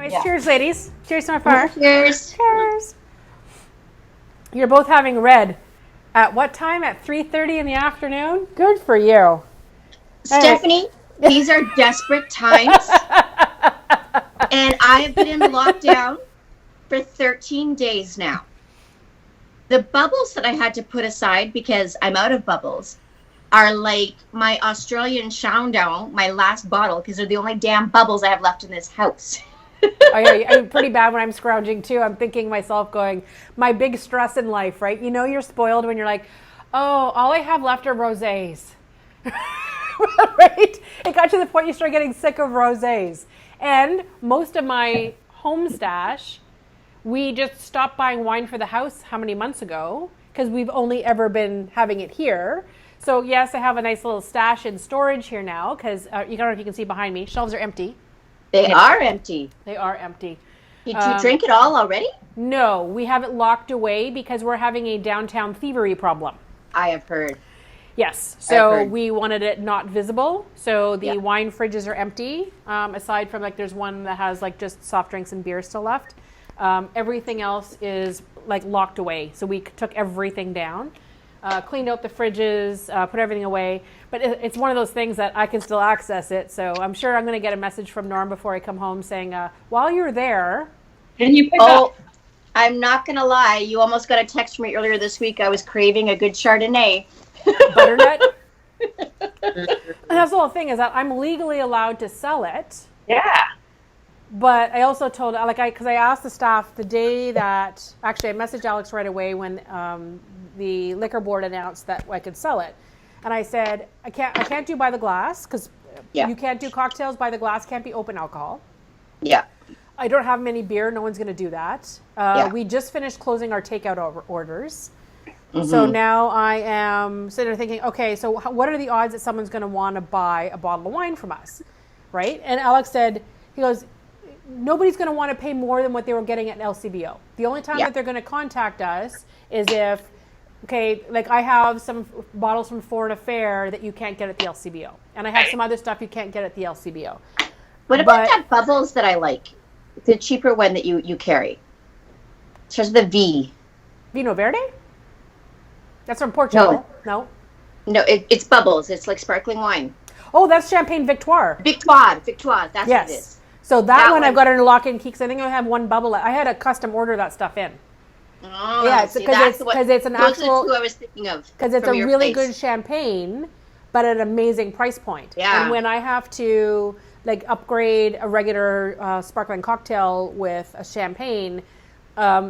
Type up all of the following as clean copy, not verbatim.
Anyways, cheers, ladies. Cheers to my fire. Cheers. Cheers. You're both having red. At what time? At 3:30 in the afternoon? Good for you. Stephanie, these are desperate times. And I have been in lockdown for 13 days now. The bubbles that I had to put aside because I'm out of bubbles are like my Australian Shandong, my last bottle, because they're the only damn bubbles I have left in this house. I'm pretty bad when I'm scrounging too. I'm thinking myself going, my big stress in life, right? You know you're spoiled when you're like, oh, all I have left are rosés. Right? It got to the point you start getting sick of rosés. And most of my home stash, we just stopped buying wine for the house how many months ago? Because we've only ever been having it here. So yes, I have a nice little stash in storage here now because you don't know if you can see behind me, shelves are empty. They are empty. They are empty. Did you drink it all already? No, we have it locked away because we're having a downtown thievery problem. I have heard. Yes, so we wanted it not visible. So the wine fridges are empty, aside from like there's one that has like just soft drinks and beer still left. Everything else is like locked away. So we took everything down, cleaned out the fridges, put everything away. But it's one of those things that I can still access it. So I'm sure I'm going to get a message from Norm before I come home saying, while you're there. Can you pick up? I'm not going to lie. You almost got a text from me earlier this week. I was craving a good Chardonnay. Butternut. And that's the whole thing is that I'm legally allowed to sell it. Yeah. But I also told, because I asked the staff the day that, actually I messaged Alex right away when the liquor board announced that I could sell it. And I said, I can't do by the glass because you can't do cocktails by the glass, can't be open alcohol. Yeah. I don't have many beer. No one's going to do that. We just finished closing our takeout orders. Mm-hmm. So now I am sitting there thinking, okay, so what are the odds that someone's going to want to buy a bottle of wine from us, right? And Alex said, he goes, nobody's going to want to pay more than what they were getting at LCBO. The only time that they're going to contact us is if, okay, like I have some bottles from Foreign Affair that you can't get at the LCBO. And I have some other stuff you can't get at the LCBO. What about that bubbles that I like? The cheaper one that you carry. It starts with a V. Vino Verde? That's from Portugal. No, it's bubbles. It's like sparkling wine. Oh, that's Champagne Victoire. Victoire. That's what it is. So that one I've got under lock and key because I think I have one bubble. I had a custom order that stuff in. Oh, yeah, because it's an actual. That's who I was thinking of. Because it's a really good champagne, but at an amazing price point. Yeah. And when I have to like upgrade a regular sparkling cocktail with a champagne,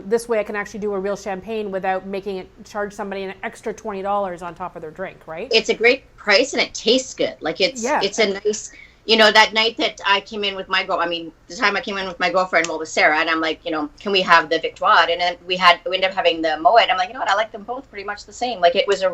this way I can actually do a real champagne without making it charge somebody an extra $20 on top of their drink, right? It's a great price and it tastes good. Like it's a nice, that night that I came in with my the time I came in with my girlfriend, with Sarah, and I'm like, can we have the Victoire? And then we ended up having the Moet. I'm like, you know what? I like them both pretty much the same. Like it's a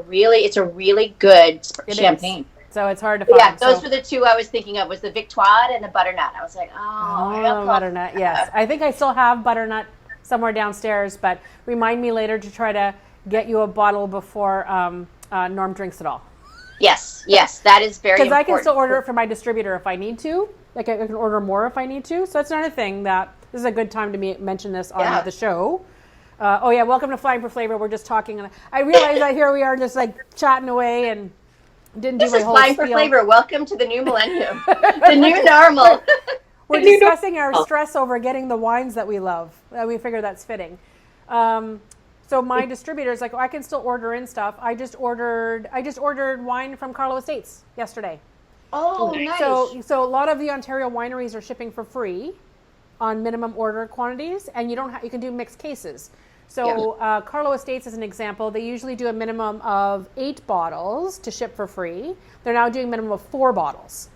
really good champagne. So it's hard to find. Yeah, those were the two I was thinking of, was the Victoire and the butternut. I was like, butternut, yes. I think I still have butternut somewhere downstairs, but remind me later to try to get you a bottle before Norm drinks it all. Yes, that is very important. Because I can still order it from my distributor if I need to. Like I can order more if I need to. So that's another thing that this is a good time to mention this on the show. Welcome to Flying for Flavor. We're just talking. And I realize that here we are just like chatting away and didn't do my whole Flying spiel. for Flavor. Welcome to the new millennium, the new normal. We're discussing our stress over getting the wines that we love. We figure that's fitting. So my distributor's like, I can still order in stuff. I just ordered wine from Carlo Estates yesterday. Oh, nice. So a lot of the Ontario wineries are shipping for free on minimum order quantities, and you can do mixed cases. So Carlo Estates is an example. They usually do a minimum of 8 bottles to ship for free. They're now doing a minimum of 4 bottles.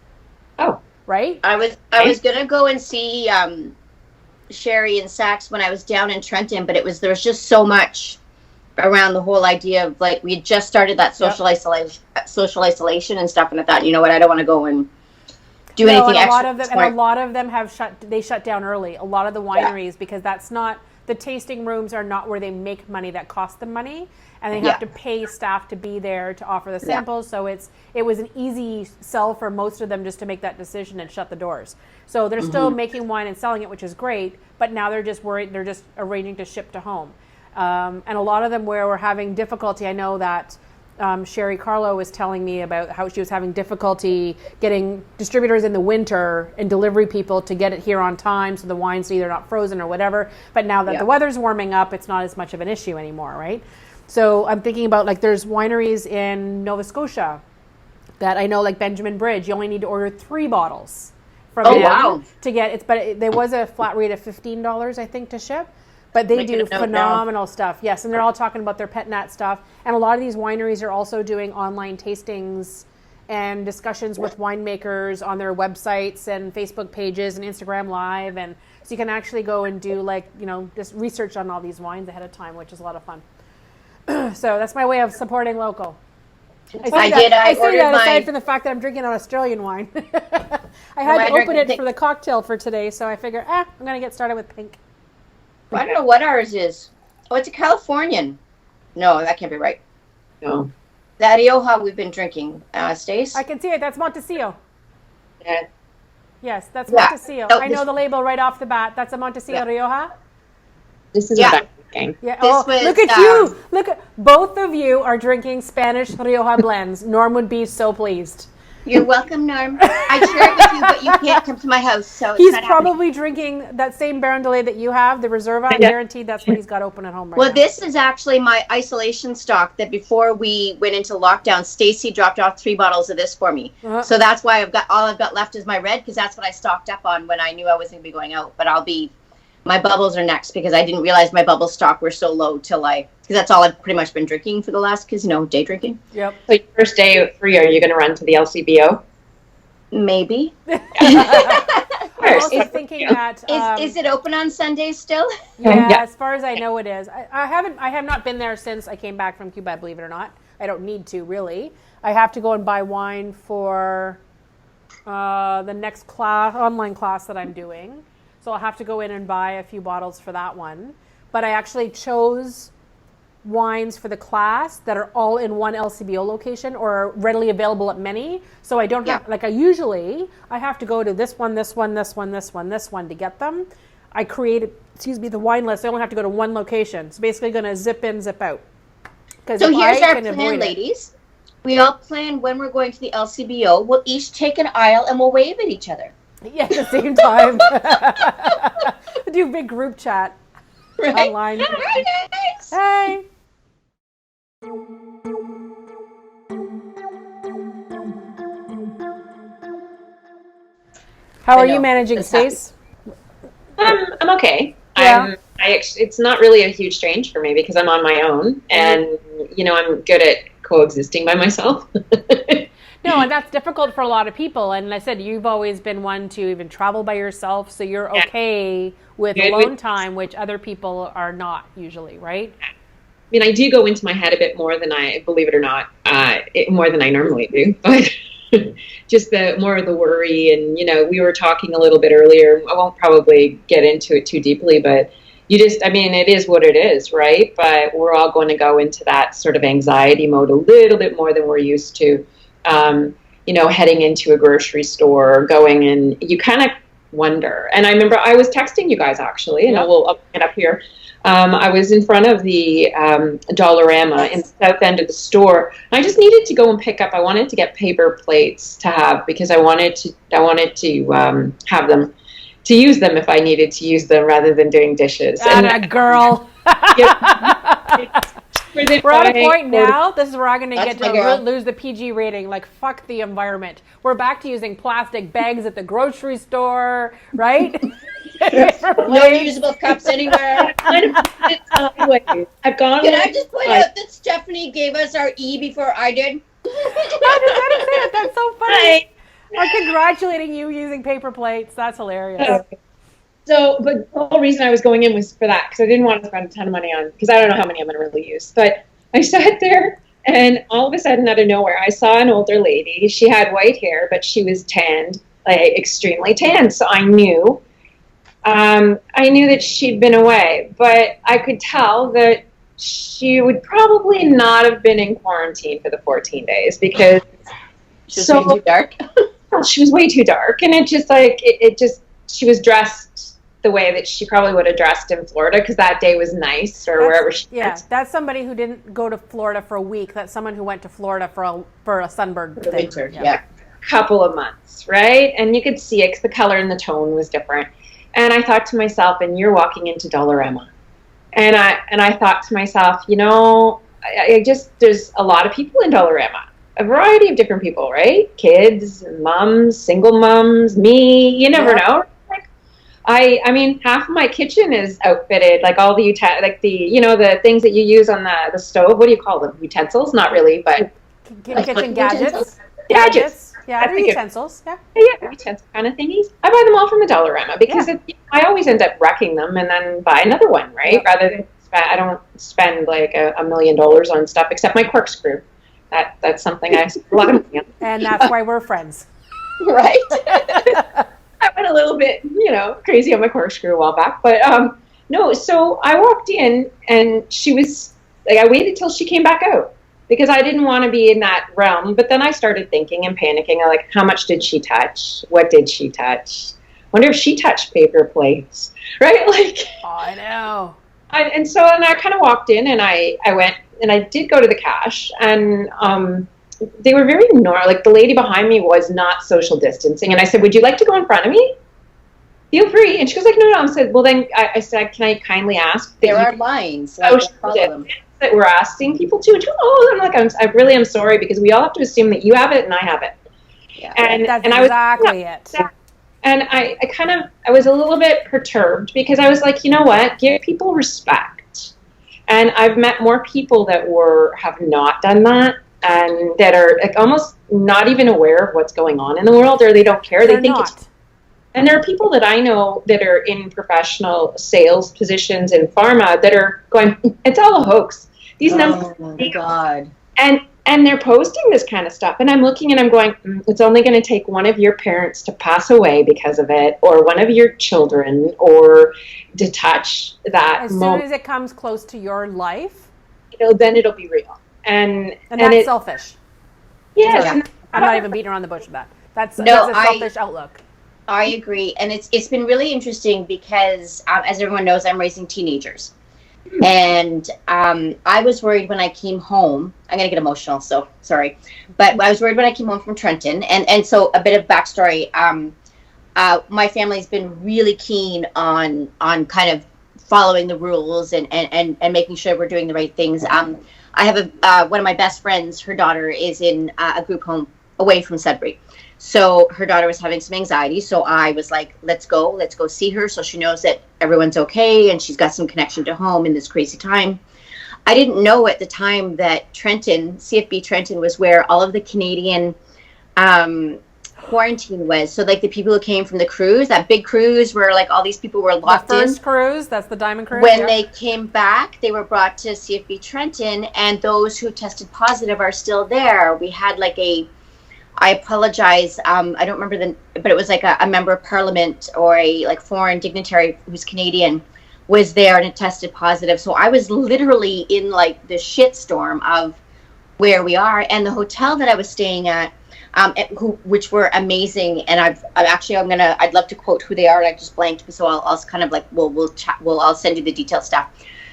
Oh. Right? I was gonna go and see Sherry and Saks when I was down in Trenton, but there was just so much around the whole idea of like we had just started that social isolation and stuff, and I thought, you know what, I don't want to go and do anything extra. A lot of them have shut down early. A lot of the wineries because that's not the tasting rooms are not where they make money that cost them money, and they have to pay staff to be there to offer the samples. So it was an easy sell for most of them just to make that decision and shut the doors. So they're still making wine and selling it, which is great, but now they're just worried, they're just arranging to ship to home. And a lot of them where we're having difficulty, I know that Sherry Carlo was telling me about how she was having difficulty getting distributors in the winter and delivery people to get it here on time so the wine's either not frozen or whatever. But now that the weather's warming up, it's not as much of an issue anymore, right? So I'm thinking about, like, there's wineries in Nova Scotia that I know, like Benjamin Bridge, you only need to order 3 bottles from them to get it. But there was a flat rate of $15, I think, to ship. But they do phenomenal stuff. Yes, and they're all talking about their pet nat stuff. And a lot of these wineries are also doing online tastings and discussions with winemakers on their websites and Facebook pages and Instagram Live. And so you can actually go and do, like, you know, just research on all these wines ahead of time, which is a lot of fun. So that's my way of supporting local. I say that aside from the fact that I'm drinking an Australian wine. I had to open it for the cocktail for today, so I figure, I'm going to get started with pink. I don't know what ours is. Oh, it's a Californian. No, that can't be right. No. That Rioja we've been drinking, Stace. I can see it. That's Montecillo. Yeah. Yes, that's Montecillo. Oh, I know the label right off the bat. That's a Montecillo Rioja. This is what I'm drinking. Yeah. Look at you. Look at both of you are drinking Spanish Rioja blends. Norm would be so pleased. You're welcome, Norm. I share it with you, but you can't come to my house, so he's probably drinking that same Baron that you have, the Reserva. I'm guaranteed that's what he's got open at home right now. Well, this is actually my isolation stock that before we went into lockdown, Stacy dropped off 3 bottles of this for me. So that's why all I've got left is my red, because that's what I stocked up on when I knew I wasn't going to be going out. But my bubbles are next, because I didn't realize my bubble stock were so low because that's all I've pretty much been drinking for the last, because, day drinking. Yep. So your first day free, are you going to run to the LCBO? Maybe. I'm also thinking that is it open on Sundays still? Yeah, as far as I know, it is. I have not been there since I came back from Cuba, believe it or not. I don't need to, really. I have to go and buy wine for the next online class that I'm doing. So I'll have to go in and buy a few bottles for that one. But I actually chose wines for the class that are all in one LCBO location or are readily available at many. So I don't have, like I have to go to this one to get them. I created, the wine list. I only have to go to one location. It's basically going to zip in, zip out. So here's our plan, ladies. We all plan when we're going to the LCBO. We'll each take an aisle and we'll wave at each other. Yeah, at the same time. Do a big group chat online. Hi, guys. Hey. How are you managing, Stace? I'm okay. Yeah. It's not really a huge change for me because I'm on my own, and I'm good at coexisting by myself. No, and that's difficult for a lot of people. And I said, you've always been one to even travel by yourself, so you're okay with alone time, which other people are not usually, right? I mean, I do go into my head a bit more than believe it or not, more than I normally do. But just more of the worry. And, we were talking a little bit earlier. I won't probably get into it too deeply, but it is what it is, right? But we're all going to go into that sort of anxiety mode a little bit more than we're used to. Heading into a grocery store, going and you kind of wonder. And I remember I was texting you guys actually, and I'll put it up here. I was in front of the Dollarama in the south end of the store. I just needed to go and pick up. I wanted to get paper plates to have because I wanted to have them to use them if I needed to use them rather than doing dishes. And a girl. We're at a point now, this is where I'm going to get to lose the PG rating, like fuck the environment. We're back to using plastic bags at the grocery store, right? No usable cups anywhere. I've gone. Can I just point out that Stephanie gave us our E before I did? That's so funny. I'm congratulating you using paper plates. That's hilarious. So, but the whole reason I was going in was for that, because I didn't want to spend a ton of money on, because I don't know how many I'm going to really use. But I sat there, and all of a sudden, out of nowhere, I saw an older lady. She had white hair, but she was tanned, like extremely tanned. So I knew I knew that she'd been away, but I could tell that she would probably not have been in quarantine for the 14 days because She was way too dark. she was way too dark. And it just she was dressed the way that she probably would have dressed in Florida because that day was nice or wherever she went. That's somebody who didn't go to Florida for a week. That's someone who went to Florida for a sunburn thing. Winter, yeah. Couple of months, right? And you could see it because the color and the tone was different. And I thought to myself, and you're walking into Dollarama. And I thought to myself, there's a lot of people in Dollarama, a variety of different people, right? Kids, moms, single moms, me, you never know. Like, I mean, half of my kitchen is outfitted, like all the, the things that you use on the stove. What do you call them? Utensils? Not really, but. Kitchen gadgets. Gadgets. Yeah, they're utensils. Yeah, utensil kind of thingies. I buy them all from the Dollarama because I always end up wrecking them and then buy another one, right? Rather than I don't spend like $1 million on stuff except my corkscrew. That's something I spend a lot of money on. And that's why we're friends, right? I went a little bit, crazy on my corkscrew a while back, but no. So I walked in and she was like, I waited till she came back out. Because I didn't want to be in that realm. But then I started thinking and panicking, like, how much did she touch? What did she touch? Wonder if she touched paper plates, right? Like, I know. And I kind of walked in and I went and I did go to the cash and they were very normal. Like the lady behind me was not social distancing. And I said, would you like to go in front of me? Feel free. And she goes like, no. I said, well, then I said, can I kindly ask? There are lines. Like, follow them. That we're asking people to. I'm like, I really am sorry because we all have to assume that you have it and I have it. Yeah, and that's exactly it. And I was a little bit perturbed because I was like, you know what? Give people respect. And I've met more people that have not done that and that are like almost not even aware of what's going on in the world or they don't care. They think it's. And there are people that I know that are in professional sales positions in pharma that are going, it's all a hoax. These numbers. Oh my God. And they're posting this kind of stuff. And I'm looking and I'm going, it's only going to take one of your parents to pass away because of it, or one of your children, or to touch that. As soon as it comes close to your life, then it'll be real. And that's selfish. Yes. Yeah. I'm not even beating around the bush with that. That's a selfish outlook. I agree. And it's been really interesting because, as everyone knows, I'm raising teenagers. And I was worried when I came home. I'm going to get emotional, so sorry. But I was worried when I came home from Trenton. And so a bit of backstory. My family's been really keen on kind of following the rules and making sure we're doing the right things. I have one of my best friends, her daughter is in a group home away from Sudbury. So her daughter was having some anxiety. So I was like, let's go see her. So she knows that everyone's okay. And she's got some connection to home in this crazy time. I didn't know at the time that CFB Trenton was where all of the Canadian quarantine was. So like the people who came from the cruise, that big cruise where like all these people were locked in. The first cruise, that's the Diamond Cruise. When they came back, they were brought to CFB Trenton and those who tested positive are still there. We had like I apologize. I don't remember but it was like a member of parliament or a like foreign dignitary who's Canadian was there and it tested positive. So I was literally in like the shitstorm of where we are, and the hotel that I was staying at, which were amazing. And I'd love to quote who they are. And I just blanked, so I'll kind of like we'll chat. I'll send you the detailed stuff.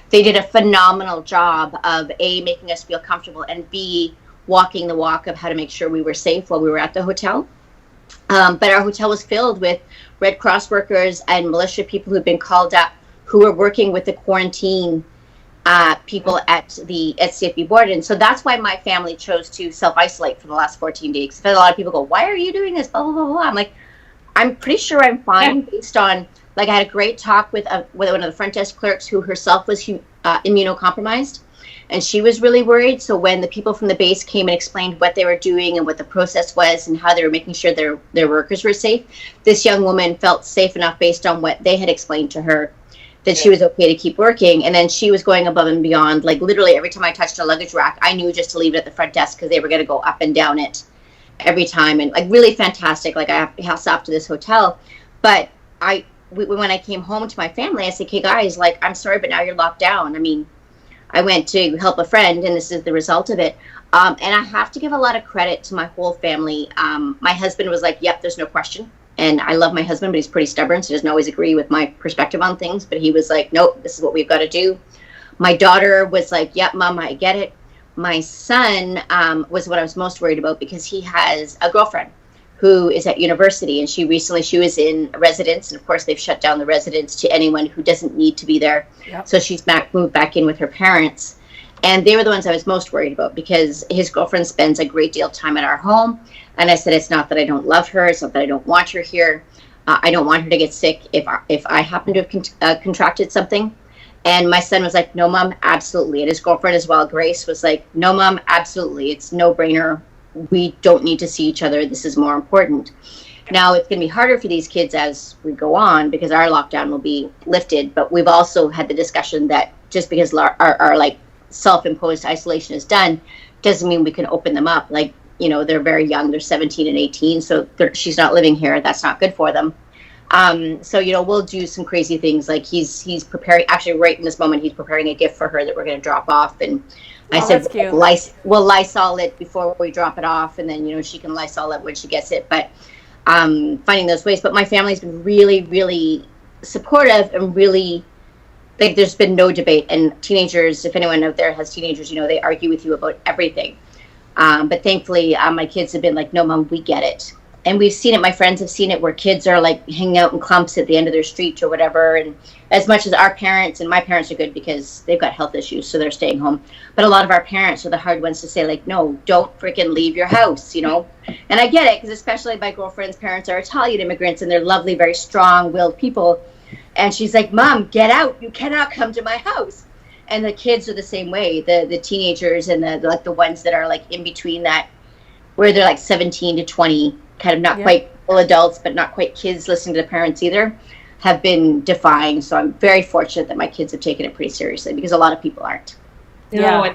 They did a phenomenal job of A, making us feel comfortable, and B, walking the walk of how to make sure we were safe while we were at the hotel. But our hotel was filled with Red Cross workers and militia people who'd been called up who were working with the quarantine people at CFB board. And so that's why my family chose to self-isolate for the last 14 days. Because a lot of people go, why are you doing this? Blah, blah, blah, blah. I'm like, I'm pretty sure I'm fine based on, like I had a great talk with one of the front desk clerks who herself was immunocompromised. And she was really worried. So when the people from the base came and explained what they were doing and what the process was and how they were making sure their workers were safe, this young woman felt safe enough based on what they had explained to her that she was okay to keep working. And then she was going above and beyond. Like literally every time I touched a luggage rack, I knew just to leave it at the front desk because they were going to go up and down it every time. And like really fantastic. Like I have to hats off to this hotel. But when I came home to my family, I said, "Okay, guys, like, I'm sorry, but now you're locked down." I mean, I went to help a friend, and this is the result of it. And I have to give a lot of credit to my whole family. My husband was like, "Yep, there's no question." And I love my husband, but he's pretty stubborn, so he doesn't always agree with my perspective on things. But he was like, "Nope, this is what we've got to do." My daughter was like, "Yep, Mom, I get it." My son was what I was most worried about, because he has a girlfriend who is at university, and she was in residence, and of course they've shut down the residence to anyone who doesn't need to be there. Yep. So she's moved back in with her parents, and they were the ones I was most worried about, because his girlfriend spends a great deal of time at our home. And I said, it's not that I don't love her, it's not that I don't want her here. I don't want her to get sick if I happen to have contracted something. And my son was like, "No, Mom, absolutely." And his girlfriend as well, Grace, was like, "No, Mom, absolutely. It's no brainer. We don't need to see each other. This is more important." Now, it's going to be harder for these kids as we go on, because our lockdown will be lifted. But we've also had the discussion that just because our like self-imposed isolation is done, doesn't mean we can open them up. Like, you know, they're very young. They're 17 and 18. So she's not living here. That's not good for them. So, you know, we'll do some crazy things. Like he's preparing, actually right in this moment, he's preparing a gift for her that we're going to drop off. And I said, we'll Lysol it before we drop it off. And then, you know, she can Lysol it when she gets it. But finding those ways. But my family's been really, really supportive, and really, like, there's been no debate. And teenagers, if anyone out there has teenagers, you know, they argue with you about everything. But thankfully, my kids have been like, "No, Mom, we get it." And we've seen it, my friends have seen it, where kids are like hanging out in clumps at the end of their street or whatever. And as much as our parents, and my parents are good because they've got health issues, so they're staying home. But a lot of our parents are the hard ones to say, like, "No, don't freaking leave your house," you know. And I get it, because especially my girlfriend's parents are Italian immigrants, and they're lovely, very strong-willed people. And she's like, "Mom, get out. You cannot come to my house." And the kids are the same way. The teenagers and the ones that are like in between that, where they're like 17 to 20, kind of not quite full adults, but not quite kids listening to the parents either, have been defying. So I'm very fortunate that my kids have taken it pretty seriously, because a lot of people aren't. Yeah.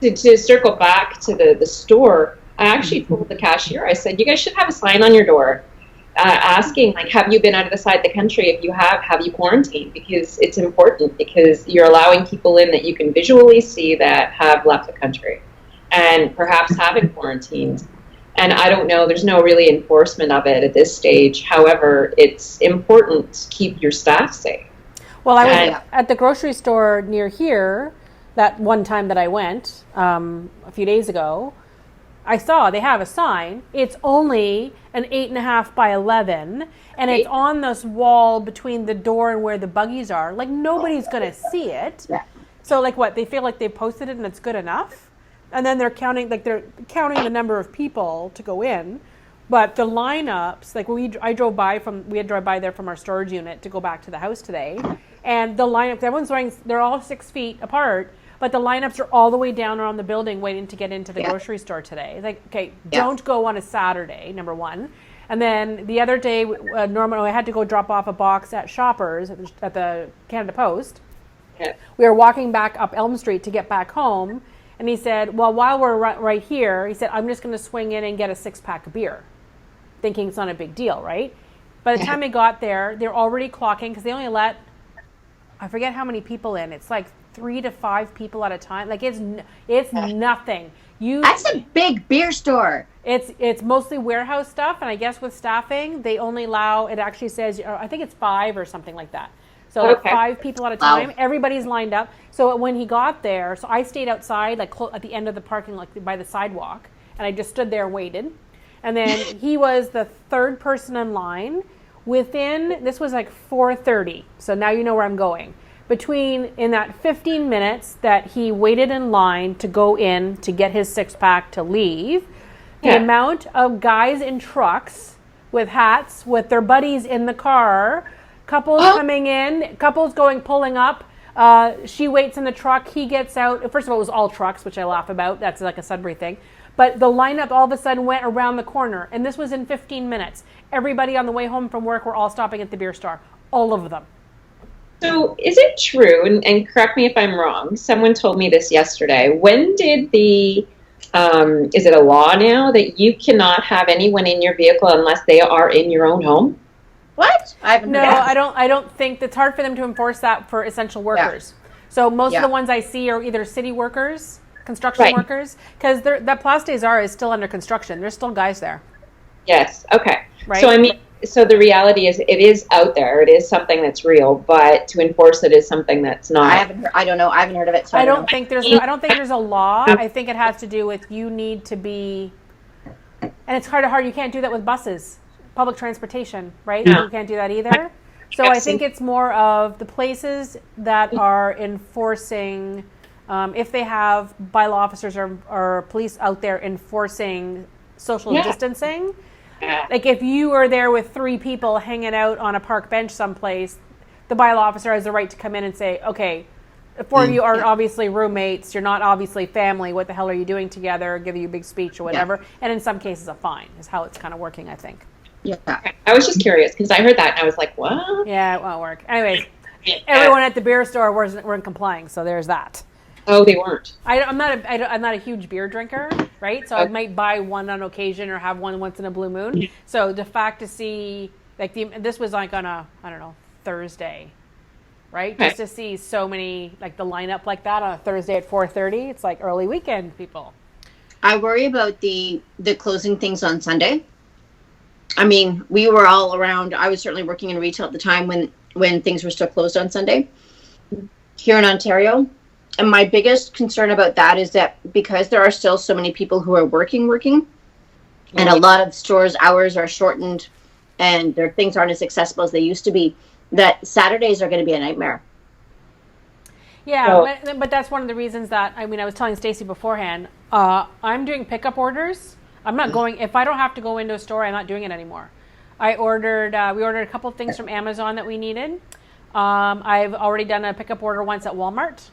To circle back to the store, I actually told the cashier, I said, "You guys should have a sign on your door asking, like, have you been out of the side of the country? If you have you quarantined?" Because it's important, because you're allowing people in that you can visually see that have left the country and perhaps haven't quarantined. And I don't know, there's no really enforcement of it at this stage. However, it's important to keep your staff safe. Well, I was at the grocery store near here, that one time that I went a few days ago. I saw they have a sign. It's only an 8.5 by 11, and it's on this wall between the door and where the buggies are. Like, nobody's going to see it. Yeah. So, like, what? They feel like they posted it and it's good enough? And then they're counting the number of people to go in. But the lineups, like, we had to drive by there from our storage unit to go back to the house today. And the lineup, everyone's wearing, they're all 6 feet apart, but the lineups are all the way down around the building waiting to get into the grocery store today. Like, okay, don't go on a Saturday, number one. And then the other day, normally I had to go drop off a box at Shoppers at the Canada Post. Yeah. We were walking back up Elm Street to get back home, and he said, "Well, while we're right here," he said, "I'm just going to swing in and get a 6-pack of beer," thinking it's not a big deal, right? By the time they got there, they're already clocking, because they only let, I forget how many people in. It's like 3 to 5 people at a time. Like, it's nothing. That's a big beer store. It's mostly warehouse stuff, and I guess with staffing, they only allow, it actually says, I think it's 5 or something like that. So like 5 people at a time. Wow. Everybody's lined up. So when he got there, so I stayed outside, like at the end of the parking lot, by the sidewalk, and I just stood there and waited. And then he was the third person in line. This was like 4:30. So now you know where I'm going. In that 15 minutes that he waited in line to go in to get his 6-pack to leave, the amount of guys in trucks with hats with their buddies in the car, couples coming in, couples pulling up. She waits in the truck. He gets out. First of all, it was all trucks, which I laugh about. That's like a Sudbury thing. But the lineup all of a sudden went around the corner. And this was in 15 minutes. Everybody on the way home from work were all stopping at the beer store. All of them. So is it true, and correct me if I'm wrong, someone told me this yesterday, when did is it a law now that you cannot have anyone in your vehicle unless they are in your own home? What? I haven't No, heard that. I don't think it's hard for them to enforce that for essential workers. So most of the ones I see are either city workers, construction workers, because that Place des Arts is still under construction. There's still guys there. Yes. Okay. Right. So I mean, so the reality is, it is out there. It is something that's real, but to enforce it is something that's not. I don't know. I haven't heard of it. So I don't think there's a law. I think it has to do with you need to be, and it's hard. You can't do that with buses, public transportation, right? No. You can't do that either. So I think it's more of the places that are enforcing, if they have bylaw officers or police out there enforcing social distancing. Like if you are there with 3 people hanging out on a park bench someplace, the bylaw officer has the right to come in and say, okay, the 4 of you are obviously roommates, you're not obviously family, what the hell are you doing together, give you a big speech or whatever. And in some cases a fine is how it's kind of working, I think. Yeah. I was just curious because I heard that and I was like, what? Yeah, it won't work. Anyways, everyone at the beer store weren't complying, so there's that. Oh, they weren't. I'm not a huge beer drinker, right? So I might buy one on occasion or have one once in a blue moon. So the fact to see, like, this was like on a, I don't know, Thursday, right? Just to see so many, like the lineup like that on a Thursday at 4:30, it's like early weekend people. I worry about the closing things on Sunday. I mean, we were all around. I was certainly working in retail at the time when things were still closed on Sunday here in Ontario. And my biggest concern about that is that because there are still so many people who are working, and a lot of stores' hours are shortened and their things aren't as accessible as they used to be, that Saturdays are going to be a nightmare. Yeah, but that's one of the reasons that, I mean, I was telling Stacy beforehand, I'm doing pickup orders. I'm not going, if I don't have to go into a store, I'm not doing it anymore. We ordered a couple of things from Amazon that we needed. I've already done a pickup order once at Walmart.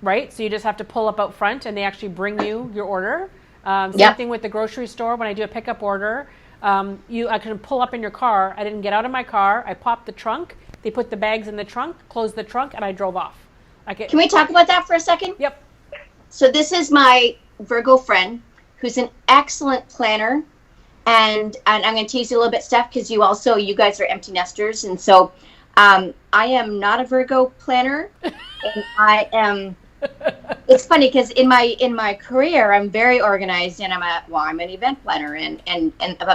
Right, so you just have to pull up out front, and they actually bring you your order. Same thing with the grocery store. When I do a pickup order, I can pull up in your car. I didn't get out of my car. I popped the trunk. They put the bags in the trunk, closed the trunk, and I drove off. Can we talk about that for a second? Yep. So this is my Virgo friend, who's an excellent planner, and I'm going to tease you a little bit, Steph, because you guys are empty nesters, and so I am not a Virgo planner, and I am. It's funny because in my career I'm very organized, and I'm an event planner, and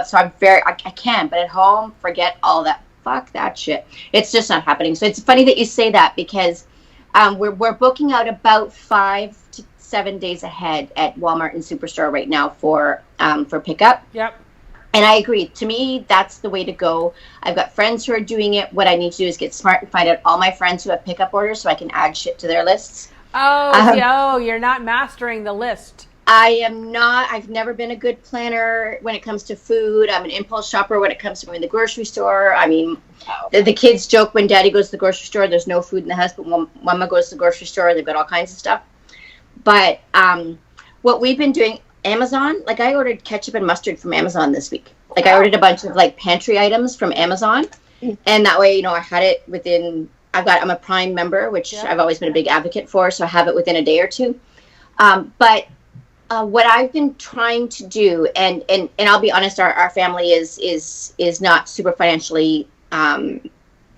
so I'm I can, but at home, forget all that. Fuck that shit. It's just not happening. So it's funny that you say that, because we're booking out about 5 to 7 days ahead at Walmart and Superstore right now for pickup. Yep. And I agree. To me, that's the way to go. I've got friends who are doing it. What I need to do is get smart and find out all my friends who have pickup orders so I can add shit to their lists. You're not mastering the list. I am not. I've never been a good planner when it comes to food. I'm an impulse shopper when it comes to going to the grocery store. I mean, the kids joke when Daddy goes to the grocery store, there's no food in the house, but when Mama goes to the grocery store, they've got all kinds of stuff. But what we've been doing, Amazon, like I ordered ketchup and mustard from Amazon this week. Like I ordered a bunch of like pantry items from Amazon, and that way, I had it within. I'm a Prime member, which I've always been a big advocate for, so I have it within a day or two. But what I've been trying to do, and I'll be honest, our family is not super financially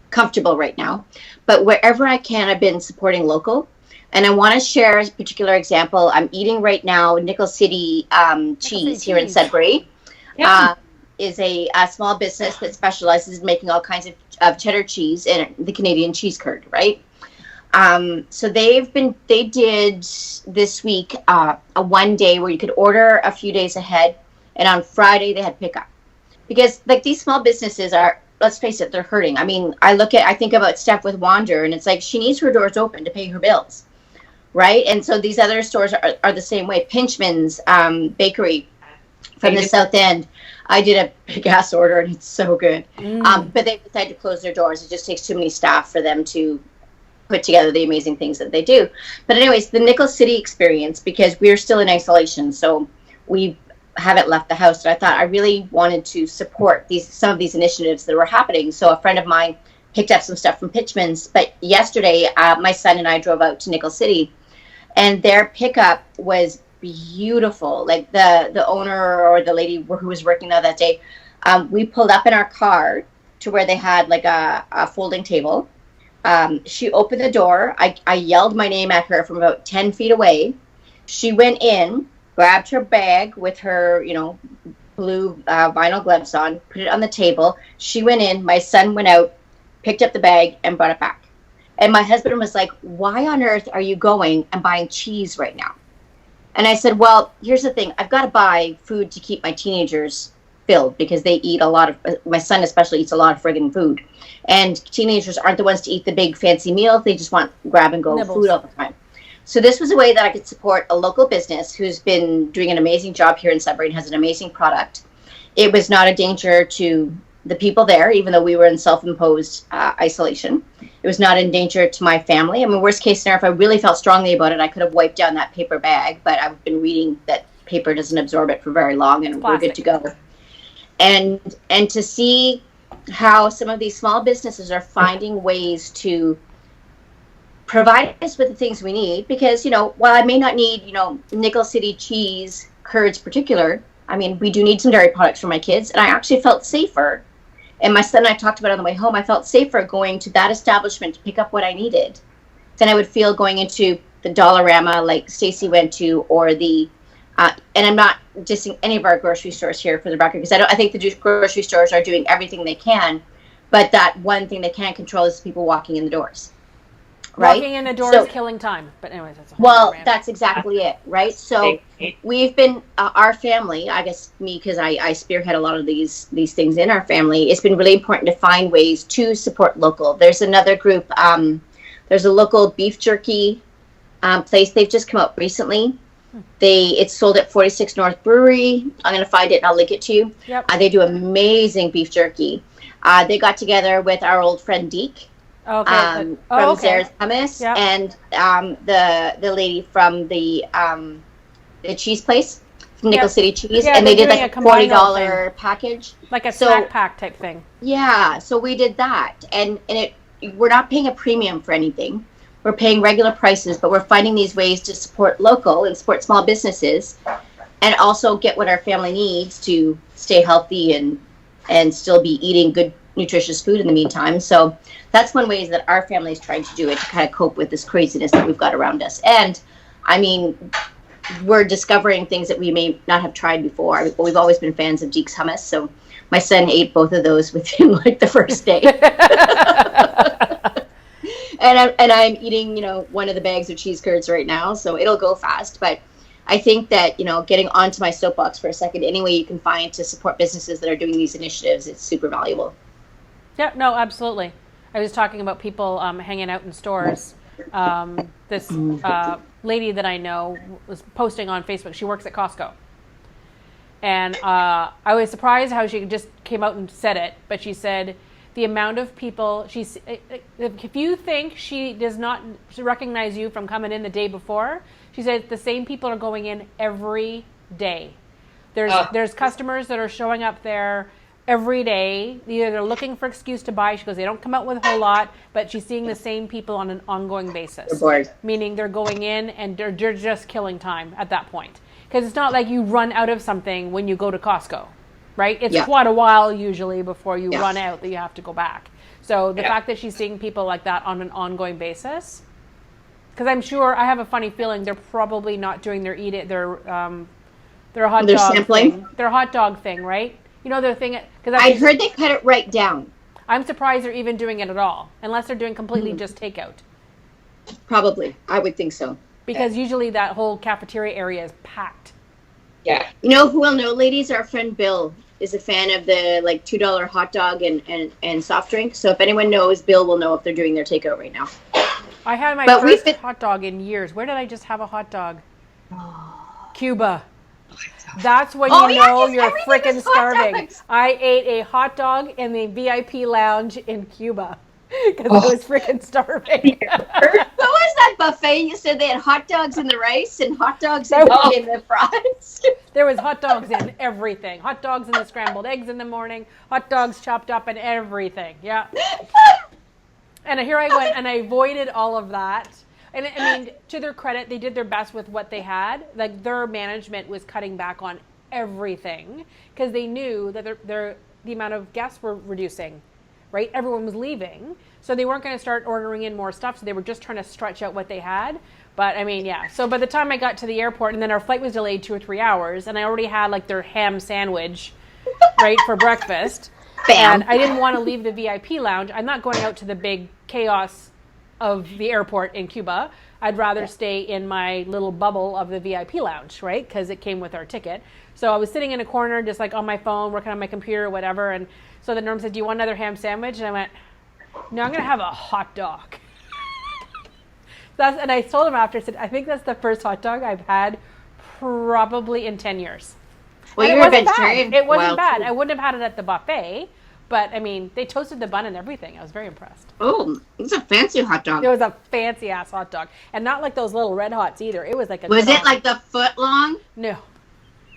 comfortable right now. But wherever I can, I've been supporting local. And I want to share a particular example. I'm eating right now Nickel City cheese here in Sudbury. Is a small business that specializes in making all kinds of cheddar cheese and the Canadian cheese curd, right? So they did this week a one day where you could order a few days ahead, and on Friday they had pickup. Because like these small businesses are, let's face it, they're hurting. I mean, I think about Steph with Wander, and it's like she needs her doors open to pay her bills, right? And so these other stores are the same way. Pinchman's Bakery from the South End. I did a big ass order, and it's so good. But they decided to close their doors. It just takes too many staff for them to put together the amazing things that they do. But anyways, the Nickel City experience, because we're still in isolation, so we haven't left the house. And I thought I really wanted to support some of these initiatives that were happening. So a friend of mine picked up some stuff from Pitchman's. But yesterday, my son and I drove out to Nickel City, and their pickup was beautiful. Like the owner or the lady who was working there that day, we pulled up in our car, to where they had like a folding table. She opened the door. I yelled my name at her from about 10 feet away. She went in, grabbed her bag with her, blue vinyl gloves on, put it on the table. She went in. My son went out, picked up the bag, and brought it back. And my husband was like, why on earth are you going and buying cheese right now? And I said, well, here's the thing. I've got to buy food to keep my teenagers filled because they eat a lot of, my son especially eats a lot of friggin' food. And teenagers aren't the ones to eat the big fancy meals. They just want grab and go Nibbles. Food all the time. So this was a way that I could support a local business who's been doing an amazing job here in Sudbury and has an amazing product. It was not a danger to the people there, even though we were in self-imposed isolation. It was not in danger to my family. I mean, worst case scenario, if I really felt strongly about it, I could have wiped down that paper bag, but I've been reading that paper doesn't absorb it for very long and we're good to go. And to see how some of these small businesses are finding ways to provide us with the things we need, because, while I may not need, Nickel City cheese, curds particular, I mean, we do need some dairy products for my kids, and I actually felt safer. And my son and I talked about it on the way home. I felt safer going to that establishment to pick up what I needed than I would feel going into the Dollarama like Stacy went to, or the, and I'm not dissing any of our grocery stores here for the record, because I think the grocery stores are doing everything they can, but that one thing they can't control is people walking in the doors. Right? Walking in the doors, so, killing time. But anyways, that's a whole that's exactly it, right? So we've been, our family, I guess me, because I spearhead a lot of these things in our family, it's been really important to find ways to support local. There's another group, there's a local beef jerky place. They've just come up recently. It's sold at 46 North Brewery. I'm going to find it and I'll link it to you. Yep. They do amazing beef jerky. They got together with our old friend Deke. Okay. From Zara's Hummus, yep. And the lady from the cheese place, from Nickel City Cheese, and they did like a $40 package, like a snack pack type thing. Yeah, so we did that, and we're not paying a premium for anything. We're paying regular prices, but we're finding these ways to support local and support small businesses, and also get what our family needs to stay healthy and still be eating good, nutritious food in the meantime. So that's one way that our family is trying to do it, to kind of cope with this craziness that we've got around us. And I mean, we're discovering things that we may not have tried before. We've always been fans of Deke's Hummus, so my son ate both of those within like the first day. and I'm eating, one of the bags of cheese curds right now, so it'll go fast. But I think that, getting onto my soapbox for a second, any way you can find to support businesses that are doing these initiatives, it's super valuable. Yeah, no, absolutely. I was talking about people hanging out in stores. This lady that I know was posting on Facebook. She works at Costco. And I was surprised how she just came out and said it. But she said the amount of people, if you think she does not recognize you from coming in the day before, she said the same people are going in every day. There's customers that are showing up there every day. Either they're looking for excuse to buy. She goes, they don't come out with a whole lot, but she's seeing the same people on an ongoing basis. Meaning they're going in and they're just killing time at that point. Because it's not like you run out of something when you go to Costco, right? It's quite a while usually before you run out that you have to go back. So the fact that she's seeing people like that on an ongoing basis, because I'm sure, I have a funny feeling they're probably not doing their hot dog sampling thing. Their hot dog thing, right? Their thing. Because I heard they cut it right down. I'm surprised they're even doing it at all, unless they're doing completely just takeout. Probably, I would think so. Because usually that whole cafeteria area is packed. Yeah. You know who will know, ladies? Our friend Bill is a fan of the $2 hot dog and soft drink. So if anyone knows, Bill will know if they're doing their takeout right now. I had my first hot dog in years. Where did I just have a hot dog? Cuba. That's when you know you're freaking starving. I ate a hot dog in the VIP lounge in Cuba because I was freaking starving. What was that buffet? You said they had hot dogs in the rice and hot dogs in the fries. There was hot dogs in everything. Hot dogs in the scrambled eggs in the morning. Hot dogs chopped up and everything. Yeah. And here I went and I avoided all of that. And I mean, to their credit, they did their best with what they had. Like, their management was cutting back on everything because they knew that the amount of guests were reducing. right? Everyone was leaving. So they weren't going to start ordering in more stuff. So they were just trying to stretch out what they had. But I mean, yeah. So by the time I got to the airport, and then our flight was delayed 2 or 3 hours, and I already had like their ham sandwich, right, for breakfast. Bam. And I didn't want to leave the VIP lounge. I'm not going out to the big chaos of the airport in Cuba. I'd rather stay in my little bubble of the VIP lounge, right? Because it came with our ticket. So I was sitting in a corner, just like on my phone, working on my computer, whatever. And so the Norm said, "Do you want another ham sandwich?" And I went, "No, I'm going to have a hot dog." And I told him after, I said, "I think that's the first hot dog I've had probably in 10 years." Well, and you're a vegetarian. It wasn't bad. I wouldn't have had it at the buffet, but I mean, they toasted the bun and everything. I was very impressed. Oh, it's a fancy hot dog. It was a fancy ass hot dog, and not like those little red hots either. It was like a. Was it like the foot long? No.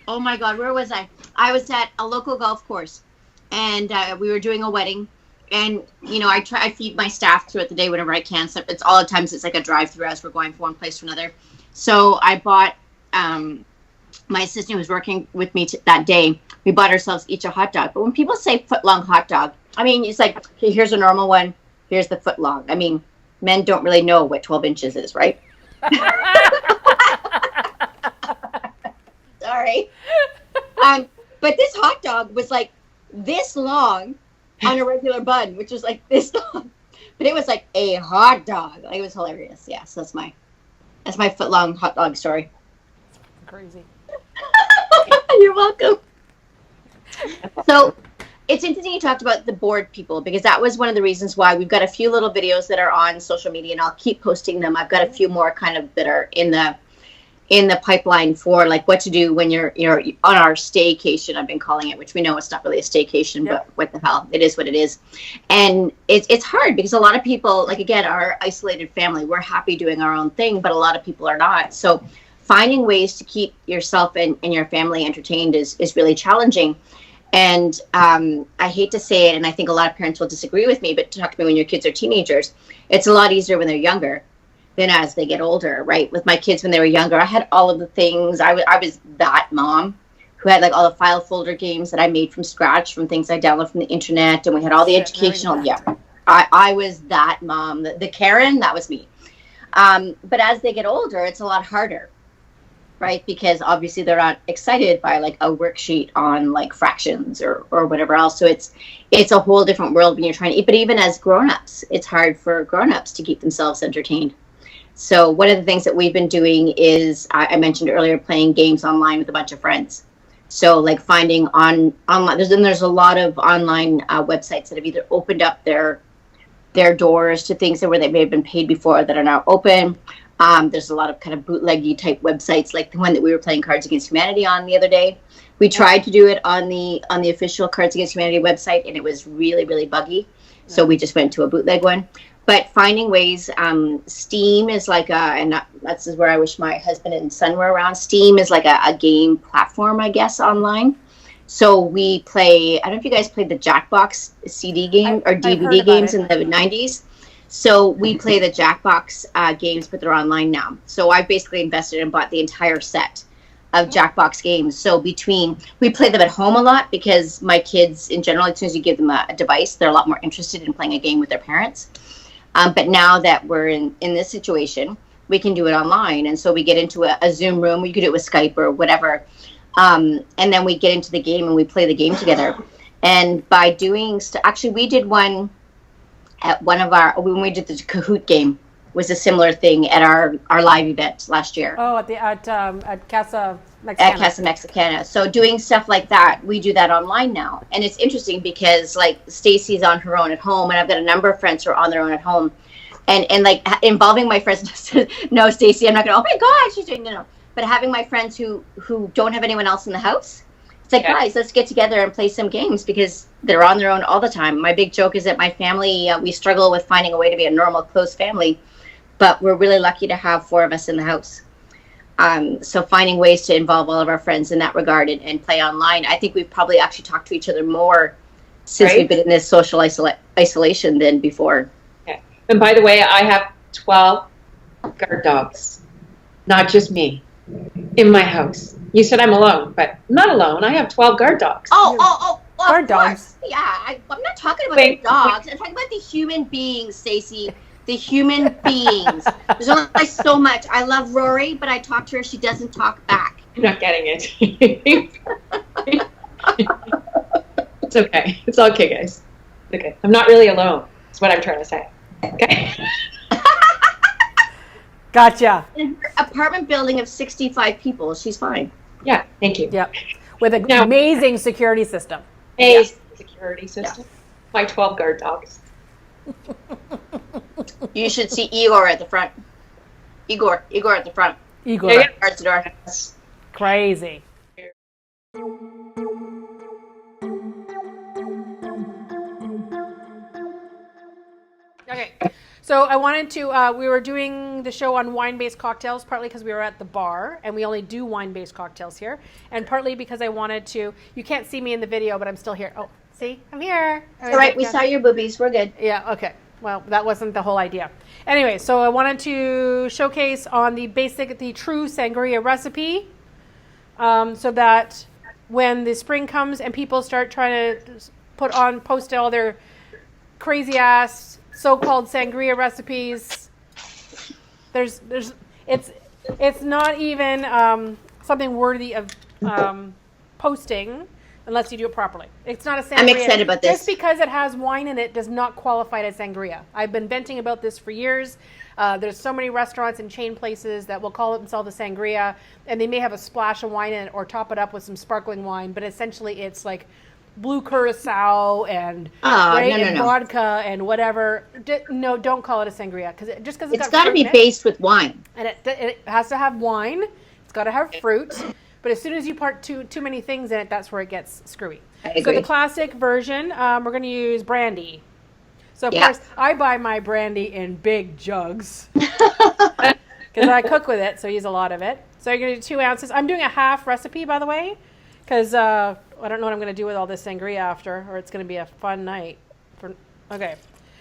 Oh my God, where was I? I was at a local golf course, and we were doing a wedding. And you know, I feed my staff throughout the day whenever I can. So it's all the times it's like a drive-through as we're going from one place to another. So I bought my assistant who was working with me that day. We bought ourselves each a hot dog. But when people say foot-long hot dog, I mean, it's like, okay, here's a normal one. Here's the foot-long. I mean, men don't really know what 12 inches is, right? Sorry. But this hot dog was like this long on a regular bun, which was like this long. But it was like a hot dog. Like, it was hilarious. Yeah, so that's my foot-long hot dog story. Crazy. You're welcome. So it's interesting you talked about the bored people, because that was one of the reasons why we've got a few little videos that are on social media, and I'll keep posting them. I've got a few more kind of that are in the pipeline for like what to do when you're on our staycation, I've been calling it, which we know it's not really a staycation, but what the hell, it is what it is. And it's hard because a lot of people, like, again, our isolated family, we're happy doing our own thing, but a lot of people are not. So finding ways to keep yourself and your family entertained is really challenging. And I hate to say it, and I think a lot of parents will disagree with me, but talk to me when your kids are teenagers. It's a lot easier when they're younger than as they get older, right? With my kids when they were younger, I had all of the things. I was that mom who had like all the file folder games that I made from scratch from things I downloaded from the internet, and we had all the educational. Yeah, I was that mom, the Karen. That was me. But as they get older, it's a lot harder, right? Because obviously they're not excited by like a worksheet on like fractions or whatever else. So it's a whole different world when you're trying to eat. But even as grown-ups, it's hard for grown-ups to keep themselves entertained. So one of the things that we've been doing is, I mentioned earlier, playing games online with a bunch of friends. So like finding online, there's a lot of online websites that have either opened up their doors to things that they may have been paid before that are now open. There's a lot of kind of bootleggy type websites, like the one that we were playing Cards Against Humanity on the other day. We tried to do it on the official Cards Against Humanity website, and it was really, really buggy. So we just went to a bootleg one. But finding ways, Steam is like that's where I wish my husband and son were around. Steam is like a game platform, I guess, online. So we play, I don't know if you guys played the Jackbox CD game or DVD games in the 90s. So we play the Jackbox games, but they're online now. So I basically invested and bought the entire set of Jackbox games. So we play them at home a lot because my kids in general, as soon as you give them a device, they're a lot more interested in playing a game with their parents. But now that we're in this situation, we can do it online. And so we get into a Zoom room. We could do it with Skype or whatever. And then we get into the game and we play the game together. And by doing, actually, we did one at when we did the Kahoot game, was a similar thing at our live event last year. Oh, at Casa Mexicana. At Casa Mexicana. So doing stuff like that, we do that online now. And it's interesting because like Stacy's on her own at home, and I've got a number of friends who are on their own at home. And like involving my friends, no, Stacy, I'm not going to, oh my God, she's doing, no. But having my friends who don't have anyone else in the house, it's like, guys, let's get together and play some games because they're on their own all the time. My big joke is that my family, we struggle with finding a way to be a normal, close family. But we're really lucky to have 4 of us in the house. So finding ways to involve all of our friends in that regard and play online. I think we've probably actually talked to each other more since we've been in this social isolation than before. Yeah. And by the way, I have 12 guard dogs, not just me, in my house. You said I'm alone, but I'm not alone. I have 12 guard dogs. Oh, Well, guard of course. dogs. Yeah, I'm not talking about the dogs. I'm talking about the human beings, Stacy. The human beings. There's only so much. I love Rory, but I talk to her. She doesn't talk back. You're not getting it. It's okay. It's okay, guys. It's okay. I'm not really alone. That's what I'm trying to say. Okay. Gotcha. In her apartment building of 65 people, she's fine. Yeah. Thank you. Yep. With an amazing security system. Security system. My 12 guard dogs. You should see Igor at the front. Igor at the front. Igor. Yeah. Guards the door. Crazy. Okay, so I wanted to, we were doing the show on wine-based cocktails, partly because we were at the bar, and we only do wine-based cocktails here, and partly because I wanted to, you can't see me in the video, but I'm still here. Oh, see? I'm here. All right, we saw your boobies. We're good. Yeah, okay. Well, that wasn't the whole idea. Anyway, so I wanted to showcase on the true sangria recipe, so that when the spring comes and people start trying to post all their crazy ass so-called sangria recipes, it's not even something worthy of posting unless you do it properly. It's not a sangria. I'm excited about this. Just because it has wine in it does not qualify as sangria. I've been venting about this for years. There's so many restaurants and chain places that will call themselves a sangria, and they may have a splash of wine in it or top it up with some sparkling wine, but essentially it's like blue curacao and vodka and whatever. No, don't call it a sangria because it's got to be based with wine, and it has to have wine. It's got to have fruit. But as soon as you part too many things in it, that's where it gets screwy. I agree. So the classic version, we're going to use brandy. So of course, I buy my brandy in big jugs because I cook with it, so I use a lot of it. So you're going to do 2 ounces. I'm doing a half recipe, by the way, because I don't know what I'm going to do with all this sangria after, or it's going to be a fun night. Okay.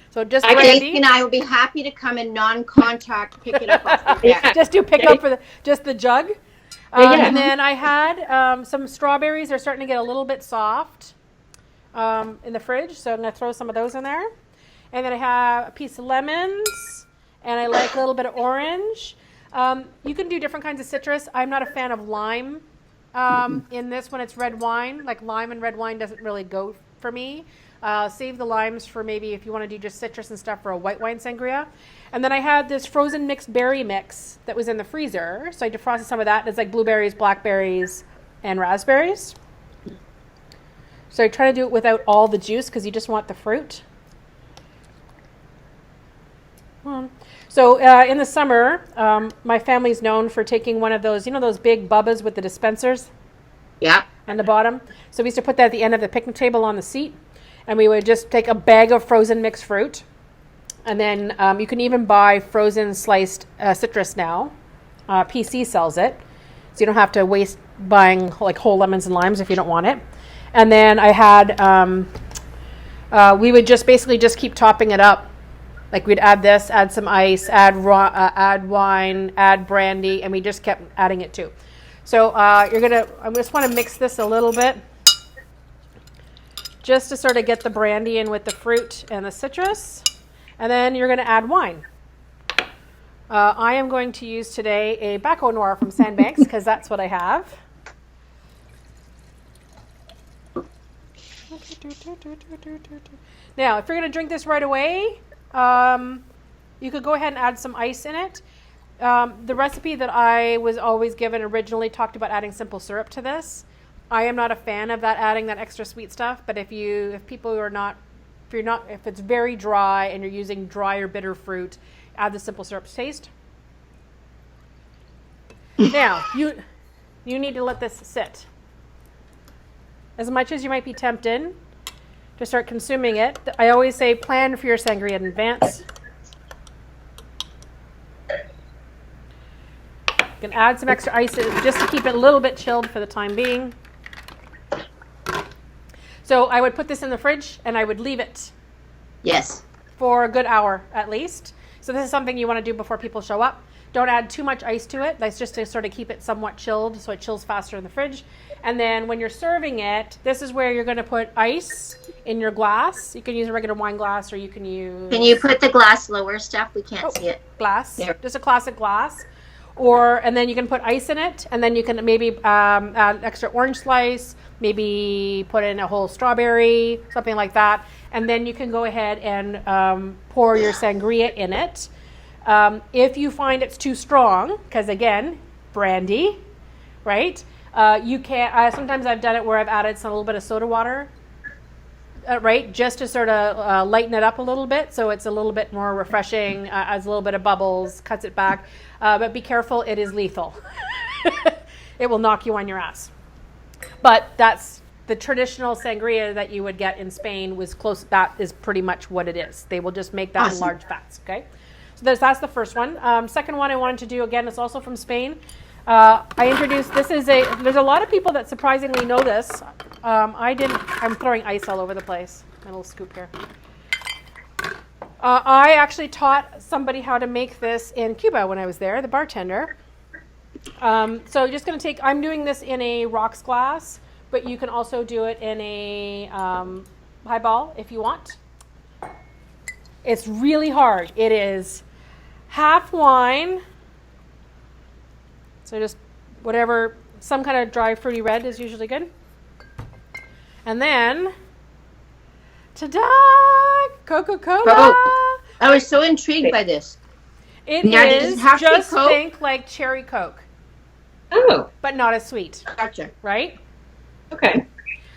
So just brandy. Stacy and I will be happy to come in non-contact, pick it up off your deck. Just do pick up for just the jug. And then I had some strawberries. They're starting to get a little bit soft in the fridge, so I'm going to throw some of those in there. And then I have a piece of lemons, and I like a little bit of orange. You can do different kinds of citrus. I'm not a fan of lime in this when it's red wine. Like lime and red wine doesn't really go for me. Save the limes for maybe if you want to do just citrus and stuff for a white wine sangria. And then I had this frozen mixed berry mix that was in the freezer. So I defrosted some of that. It's like blueberries, blackberries, and raspberries. So I try to do it without all the juice because you just want the fruit. So in the summer, my family's known for taking one of those, those big bubbas with the dispensers? Yeah. On the bottom. So we used to put that at the end of the picnic table on the seat. And we would just take a bag of frozen mixed fruit. And then you can even buy frozen sliced citrus now. PC sells it. So you don't have to waste buying like whole lemons and limes if you don't want it. And then I had, we would just basically just keep topping it up. Like we'd add this, add some ice, add wine, add brandy, and we just kept adding it too. So I just want to mix this a little bit. Just to sort of get the brandy in with the fruit and the citrus. And then you're going to add wine. I am going to use today a Baco Noir from Sandbanks because that's what I have. Now, if you're going to drink this right away, you could go ahead and add some ice in it. The recipe that I was always given originally talked about adding simple syrup to this. I am not a fan of adding that extra sweet stuff, but if it's very dry and you're using dry or bitter fruit, add the simple syrup to taste. Now, you need to let this sit. As much as you might be tempted to start consuming it, I always say plan for your sangria in advance. You can add some extra ice just to keep it a little bit chilled for the time being. So I would put this in the fridge and I would leave it. Yes. For a good hour at least. So this is something you want to do before people show up. Don't add too much ice to it. That's just to sort of keep it somewhat chilled, so it chills faster in the fridge. And then when you're serving it, this is where you're going to put ice in your glass. You can use a regular wine glass, or you can use... Can you put the glass lower, Steph? We can't see it. Glass. There. Just a classic glass. And then you can put ice in it, and then you can maybe add an extra orange slice, maybe put in a whole strawberry, something like that. And then you can go ahead and pour your sangria in it. If you find it's too strong, because again, brandy, right? You can. Sometimes I've done it where I've added a little bit of soda water, right, just to sort of lighten it up a little bit, so it's a little bit more refreshing, adds a little bit of bubbles, cuts it back. But be careful; it is lethal. It will knock you on your ass. But that's the traditional sangria that you would get in Spain was close. That is pretty much what it is. They will just make that in large fats. Okay, so that's the first one. Second one I wanted to do, again, it's also from Spain. I introduced, there's a lot of people that surprisingly know this. I'm throwing ice all over the place. My little scoop here. I actually taught somebody how to make this in Cuba when I was there, the bartender. So just going to I'm doing this in a rocks glass, but you can also do it in a highball if you want. It's really hard. It is half wine. So just whatever, some kind of dry fruity red is usually good. And then, ta-da! Coca-Cola! Oh, I was so intrigued by this. It now, is just think like cherry Coke. Oh. But not as sweet. Gotcha. Right? Okay.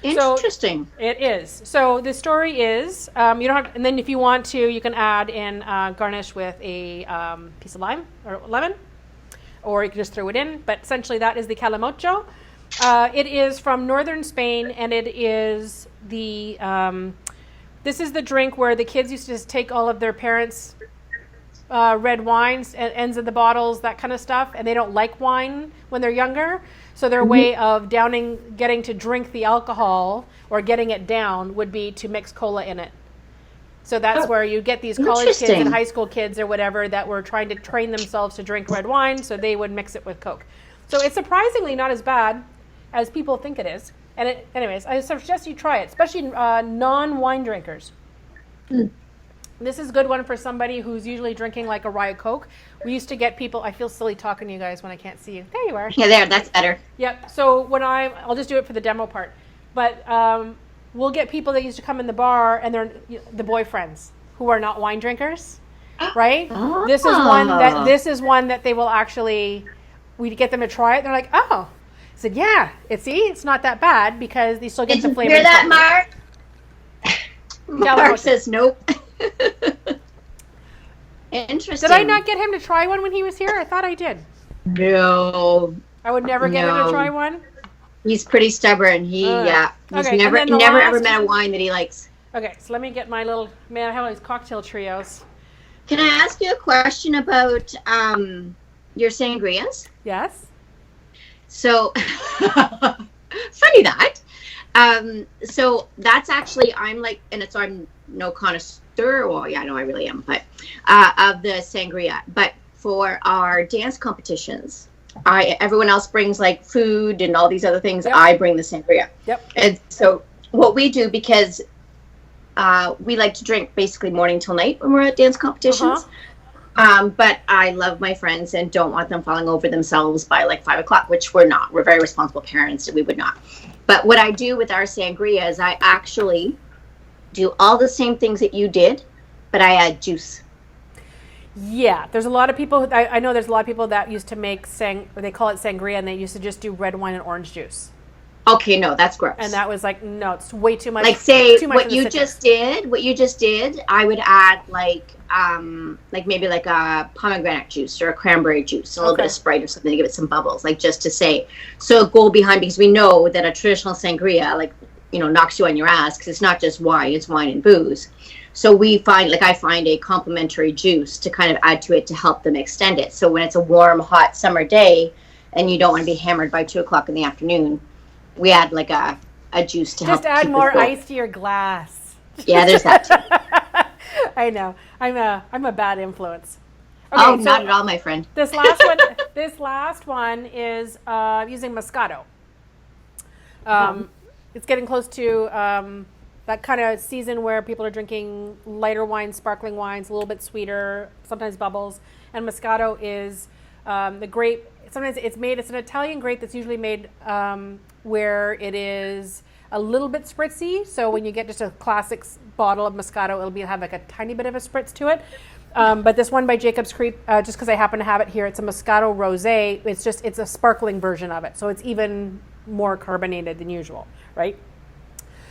Interesting. So it is. So the story is, you don't have, and then if you want to, you can add in garnish with a piece of lime or lemon, or you can just throw it in. But essentially, that is the calimocho. It is from northern Spain, and it is the. This is the drink where the kids used to just take all of their parents' red wines, ends of the bottles, that kind of stuff, and they don't like wine when they're younger. So their way of getting to drink the alcohol or getting it down would be to mix cola in it. So that's where you get these college kids and high school kids or whatever that were trying to train themselves to drink red wine, so they would mix it with Coke. So it's surprisingly not as bad as people think it is. And anyways, I suggest you try it, especially non-wine drinkers. This is a good one for somebody who's usually drinking like a rye Coke. We used to get people, I feel silly talking to you guys when I can't see you. There you are. Yeah, that's better. Yep. So when I'll just do it for the demo part. But we'll get people that used to come in the bar and they're the boyfriends who are not wine drinkers, right? Oh. This is one that they will actually, we get them to try it. They're like, oh. I said, yeah, it's not that bad because they still get the flavor. Hear that, Mark? Mark says nope. Interesting. Did I not get him to try one when he was here? I thought I did. No. I would never get him to try one? He's pretty stubborn. He's okay. never ever met a wine that he likes. Okay, so let me get my little, man, I have all these cocktail trios. Can I ask you a question about your sangrias? Yes. So, funny that. So that's actually, I'm no connoisseur. Well, yeah, no, I really am, but of the sangria. But for our dance competitions, everyone else brings like food and all these other things. Yep. I bring the sangria. Yep. And so what we do, because we like to drink basically morning till night when we're at dance competitions. But I love my friends and don't want them falling over themselves by like 5 o'clock, which we're not. We're very responsible parents, and we would not. But what I do with our sangria is I actually do all the same things that you did, but I add juice. Yeah, there's a lot of people. I know there's a lot of people that used to make they call it sangria, and they used to just do red wine and orange juice. Okay, no, that's gross. And that was like, no, it's way too much. Like say what you just did, I would add like maybe like a pomegranate juice or a cranberry juice, and a little bit of Sprite or something to give it some bubbles, like just to say. So go behind, because we know that a traditional sangria, knocks you on your ass, because it's not just wine, it's wine and booze. So I find a complimentary juice to kind of add to it to help them extend it. So when it's a warm, hot summer day and you don't want to be hammered by 2 o'clock in the afternoon, we add like a juice to help. Just add more ice to your glass. Yeah, there's that too. I know. I'm a bad influence. Oh, not at all, my friend. This last one is using Moscato. It's getting close to that kind of season where people are drinking lighter wines, sparkling wines, a little bit sweeter, sometimes bubbles. And Moscato is the grape. Sometimes it's an Italian grape that's usually made where it is a little bit spritzy. So when you get just a classic bottle of Moscato, it'll have like a tiny bit of a spritz to it. But this one by Jacob's Creek, just because I happen to have it here, it's a Moscato Rosé. It's a sparkling version of it. So it's even more carbonated than usual, right?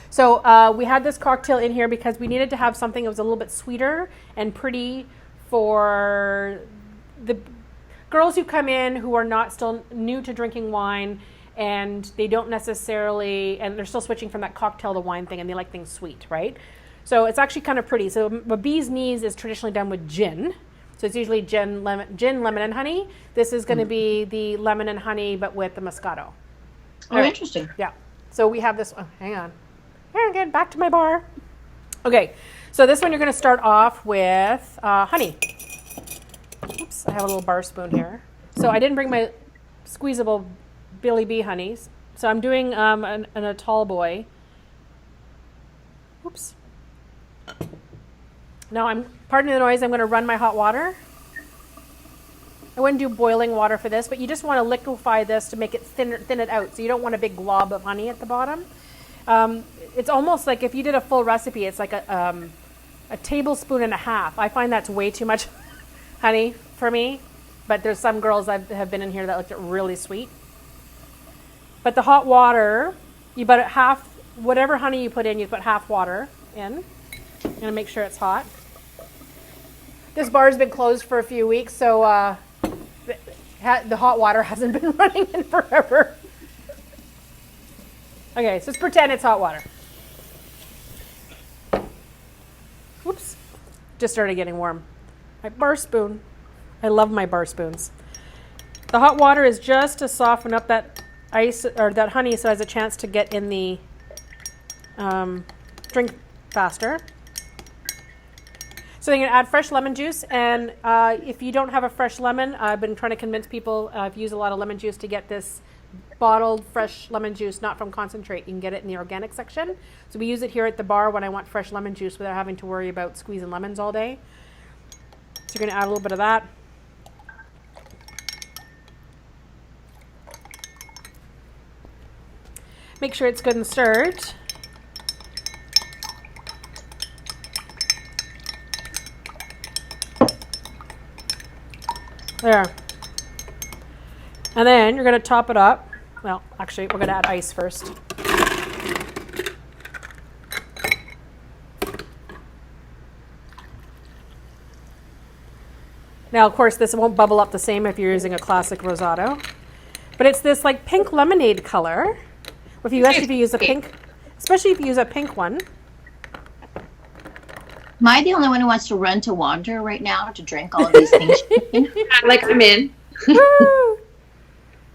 So we had this cocktail in here because we needed to have something that was a little bit sweeter and pretty for the girls who come in who are not still new to drinking wine, and they don't necessarily, and they're still switching from that cocktail to wine thing, and they like things sweet, right? So it's actually kind of pretty. So the bee's knees is traditionally done with gin. So it's usually gin, lemon, and honey. This is going to be the lemon and honey, but with the Moscato. Oh, right. Interesting. Yeah. So we have this. Oh, hang on. Here again, back to my bar. Okay. So this one you're going to start off with honey. Oops, I have a little bar spoon here. So I didn't bring my squeezable Billy Bee honeys. So I'm doing an Atoll Boy. Oops. Now pardon the noise, I'm going to run my hot water. I wouldn't do boiling water for this, but you just want to liquefy this to make it thin it out. So you don't want a big glob of honey at the bottom. It's almost like if you did a full recipe, it's like a tablespoon and a half. I find that's way too much honey for me, but there's some girls that have been in here that looked at really sweet. But the hot water, you put half, whatever honey you put in, you put half water in. I'm going to make sure it's hot. This bar has been closed for a few weeks, so the hot water hasn't been running in forever. Okay, so let's pretend it's hot water. Whoops. Just started getting warm. My bar spoon. I love my bar spoons. The hot water is just to soften up that ice or that honey so it has a chance to get in the drink faster. So then you're going to add fresh lemon juice, and if you don't have a fresh lemon, I've been trying to convince people if you use a lot of lemon juice to get this bottled fresh lemon juice, not from concentrate. You can get it in the organic section. So we use it here at the bar when I want fresh lemon juice without having to worry about squeezing lemons all day. So you're going to add a little bit of that. Make sure it's good and stirred. There. And then you're going to top it up. Well, actually, we're going to add ice first. Now, of course, this won't bubble up the same if you're using a classic Rosado. But it's this like pink lemonade color. Especially if you use a pink one. Am I the only one who wants to run to Wander right now to drink all of these things? Like I'm in.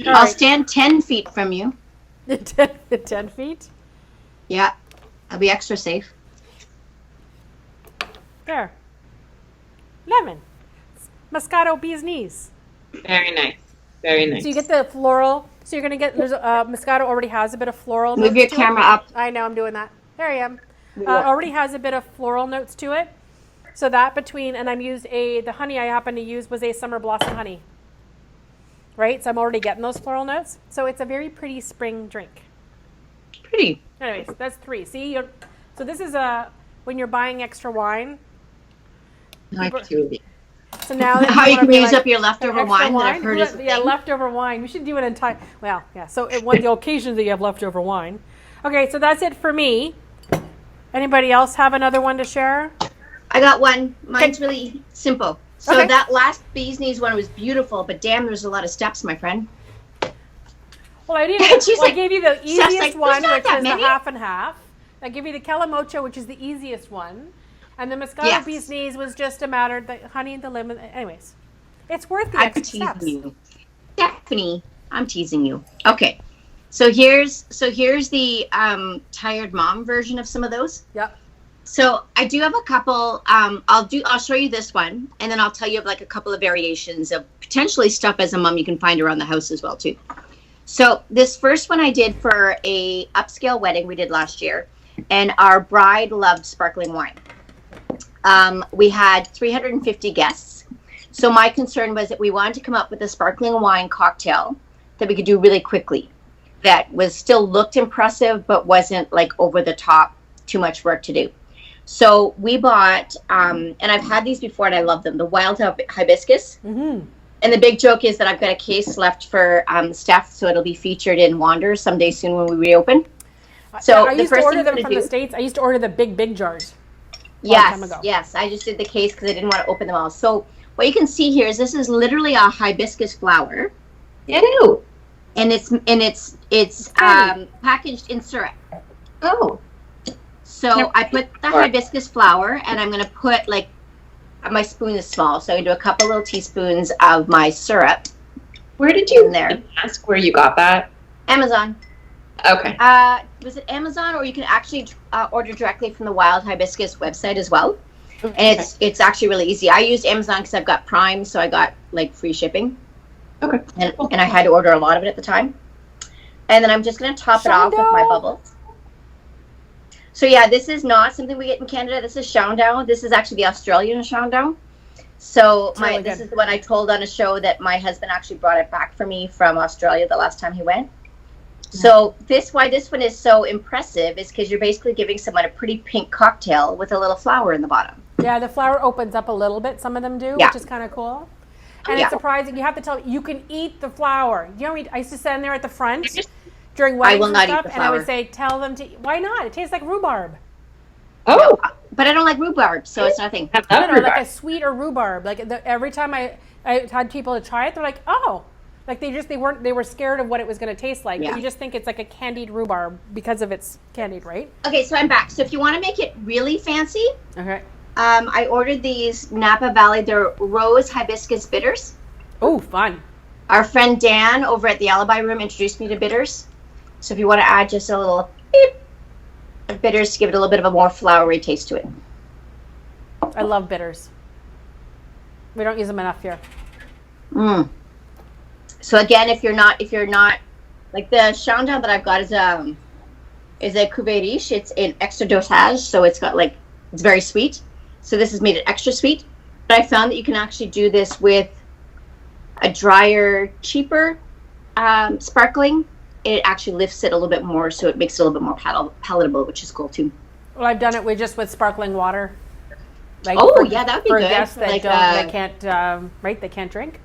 I'll stand 10 feet from you. 10 feet? Yeah. I'll be extra safe. There. Lemon. Moscato Bee's knees. Very nice. Very nice. So you get the floral. So you're going to get, Moscato already has a bit of floral. Move your camera up. I know, I'm doing that. There I am. Already has a bit of floral notes to it. So that between, and I'm used the honey I happen to use was a summer blossom honey. Right? So I'm already getting those floral notes. So it's a very pretty spring drink. Pretty. Anyways, that's 3. See, so this is when you're buying extra wine. So now how you can use up your leftover wine that I've heard is leftover wine. We should do an entire, well, yeah. So the occasions that you have leftover wine. Okay, so that's it for me. Anybody else have another one to share? I got one. Mine's really simple. So that last bee's knees one was beautiful, but damn, there's a lot of steps, my friend. Well, I gave you the easiest one, which is the half and half. I give you the Calamocha, which is the easiest one. And the Moscato Bee's knees was just a matter of the honey and the lemon. Anyways, it's worth the extra steps. You. Stephanie, I'm teasing you. Okay. So here's the tired mom version of some of those. Yep. So I do have a couple. I'll show you this one, and then I'll tell you of like a couple of variations of potentially stuff as a mom you can find around the house as well too. So this first one I did for a upscale wedding we did last year, and our bride loved sparkling wine. We had 350 guests. So my concern was that we wanted to come up with a sparkling wine cocktail that we could do really quickly, that was still looked impressive, but wasn't like over the top, too much work to do. So we bought, and I've had these before and I love them, the wild hibiscus. Mm-hmm. And the big joke is that I've got a case left for Steph, so it'll be featured in Wanders someday soon when we reopen. So I used to order them from the States. I used to order the big jars. Yes. I just did the case because I didn't want to open them all. So what you can see here is this is literally a hibiscus flower. Ew. And it's packaged in syrup. Oh. So I put the hibiscus flower, and I'm going to put like, my spoon is small, so I do a couple little teaspoons of my syrup. Where did you ask where you got that? Amazon. Okay. Was it Amazon, or you can actually order directly from the Wild Hibiscus website as well? And it's actually really easy. I used Amazon because I've got Prime, so I got like free shipping. Okay. And I had to order a lot of it at the time. And then I'm just going to top it off with my bubbles. So yeah, this is not something we get in Canada. This is Shandong. This is actually the Australian Shandong. So this is the one I told on a show that my husband actually brought it back for me from Australia the last time he went. So why this one is so impressive is because you're basically giving someone a pretty pink cocktail with a little flower in the bottom. Yeah, the flower opens up a little bit. Some of them do, which is kind of cool. And it's surprising. You have to tell, you can eat the flower. You know, I used to stand there at the front during weddings and stuff, and I would say, tell them to, why not? It tastes like rhubarb. Oh, but I don't like rhubarb, so it's nothing. Like a sweeter rhubarb. Like every time I had people to try it, they're like, oh, like they were scared of what it was going to taste like. But you just think it's like a candied rhubarb because of its candied, right? Okay, so I'm back. So if you want to make it really fancy, okay. I ordered these Napa Valley. They're rose hibiscus bitters. Oh, fun. Our friend Dan over at the Alibi Room introduced me to bitters. So if you want to add just a little beep of bitters to give it a little bit of a more flowery taste to it. I love bitters. We don't use them enough here. So again, if you're not like the Shandong that I've got is a cuvée riche. It's an extra dosage, so it's very sweet. So this has made it extra sweet. But I found that you can actually do this with a drier, cheaper sparkling. It actually lifts it a little bit more, so it makes it a little bit more palatable, which is cool too. Well, I've done it with sparkling water. That would be good. For guests that they can't drink.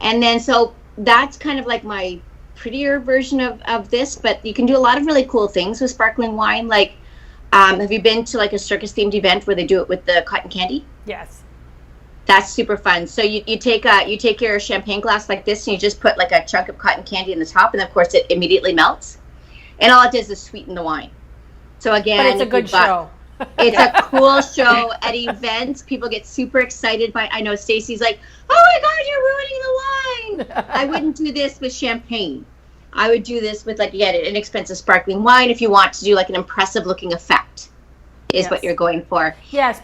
And then so that's kind of like my prettier version of this, but you can do a lot of really cool things with sparkling wine. Like, have you been to like a circus themed event where they do it with the cotton candy? Yes. That's super fun. So you take your champagne glass like this, and you just put like a chunk of cotton candy in the top, and of course it immediately melts. And all it does is sweeten the wine. So again, but it's a good show. It's a cool show at events. People get super excited by. I know Stacy's like, "Oh my God, you're ruining the wine!" I wouldn't do this with champagne. I would do this with an inexpensive sparkling wine if you want to do like an impressive looking effect. Is what you're going for. Yes,